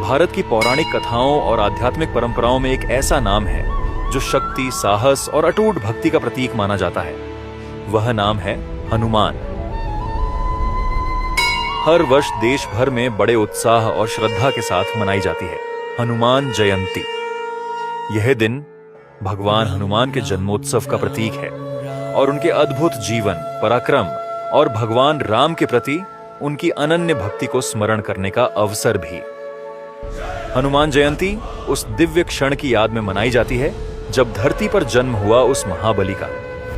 भारत की पौराणिक कथाओं और आध्यात्मिक परंपराओं में एक ऐसा नाम है जो शक्ति, साहस और अटूट भक्ति का प्रतीक माना जाता है। वह नाम है हनुमान। हर वर्ष देश भर में बड़े उत्साह और श्रद्धा के साथ मनाई जाती है हनुमान जयंती। यह दिन भगवान हनुमान के जन्मोत्सव का प्रतीक है और उनके अद्भुत जीवन, पराक्रम और भगवान राम के प्रति उनकी अनन्य भक्ति को स्मरण करने का अवसर भी। हनुमान जयंती उस दिव्य क्षण की याद में मनाई जाती है जब धरती पर जन्म हुआ उस महाबली का,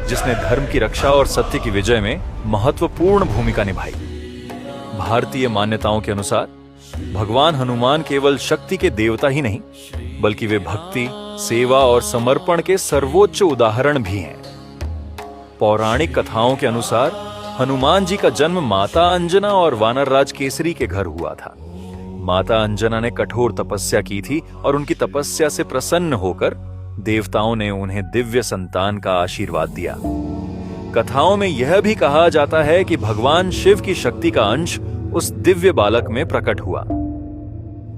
जिसने धर्म की रक्षा और सत्य की विजय में महत्वपूर्ण भूमिका निभाई। भारतीय मान्यताओं के अनुसार भगवान हनुमान केवल शक्ति के देवता ही नहीं, बल्कि वे भक्ति, सेवा और समर्पण के सर्वोच्च उदाहरण भी हैं। पौराणिक कथाओं के अनुसार हनुमान जी का जन्म माता अंजना और वानरराज केसरी के घर हुआ था। माता अंजना ने कठोर तपस्या की थी और उनकी तपस्या से प्रसन्न होकर देवताओं ने उन्हें दिव्य संतान का आशीर्वाद दिया। कथाओं में यह भी कहा जाता है कि भगवान शिव की शक्ति का अंश उस दिव्य बालक में प्रकट हुआ।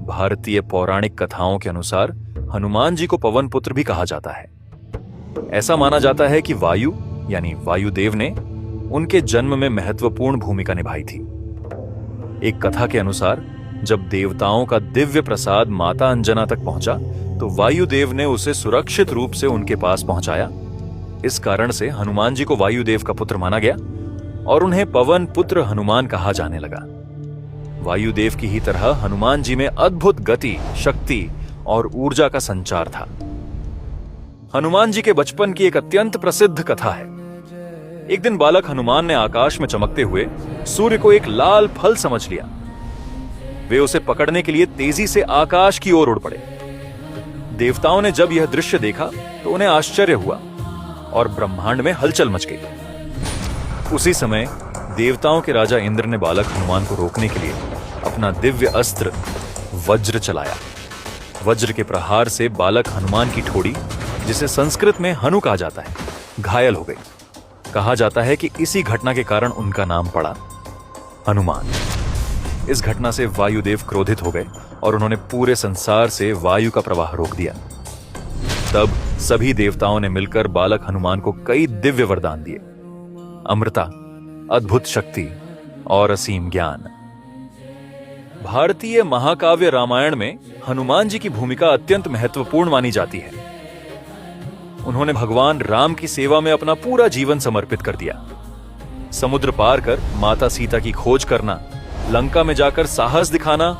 भारतीय पौराणिक कथाओं के अनुसार हनुमान जी को पवन पुत्र भी कहा जाता है। ऐसा माना जाता है कि वायु यानी वायुदेव ने उनके जन्म में महत्वपूर्ण भूमिका निभाई थी। एक कथा के अनुसार जब देवताओं का दिव्य प्रसाद माता अंजना तक पहुंचा तो वायुदेव ने उसे सुरक्षित रूप से उनके पास पहुंचाया। इस कारण से हनुमान जी को वायुदेव का पुत्र माना गया और उन्हें पवन पुत्र हनुमान कहा जाने लगा। वायुदेव की ही तरह हनुमान जी में अद्भुत गति, शक्ति और ऊर्जा का संचार था। हनुमान जी के बचपन की एक अत्यंत प्रसिद्ध कथा है। एक दिन बालक हनुमान ने आकाश में चमकते हुए सूर्य को एक लाल फल समझ लिया। वे उसे पकड़ने के लिए तेजी से आकाश की ओर उड़ पड़े। देवताओं ने जब यह दृश्य देखा तो उन्हें आश्चर्य हुआ और ब्रह्मांड में हलचल मच गई। उसी समय देवताओं के राजा इंद्र ने बालक हनुमान को रोकने के लिए अपना दिव्य अस्त्र वज्र चलाया। वज्र के प्रहार से बालक हनुमान की ठोड़ी, जिसे संस्कृत में हनु कहा जाता है, घायल हो गई। कहा जाता है कि इसी घटना के कारण उनका नाम पड़ा हनुमान। इस घटना से वायुदेव क्रोधित हो गए और उन्होंने पूरे संसार से वायु का प्रवाह रोक दिया। तब सभी देवताओं ने मिलकर बालक हनुमान को कई दिव्य वरदान दिए: अमृता, अद्भुत शक्ति और असीम ज्ञान। भारतीय महाकाव्य रामायण में हनुमान जी की भूमिका अत्यंत महत्वपूर्ण मानी जाती है। उन्होंने भगवान राम की सेवा में अपना पूरा जीवन समर्पित कर दिया। समुद्र पार कर माता सीता की खोज करना, लंका में जाकर साहस दिखाना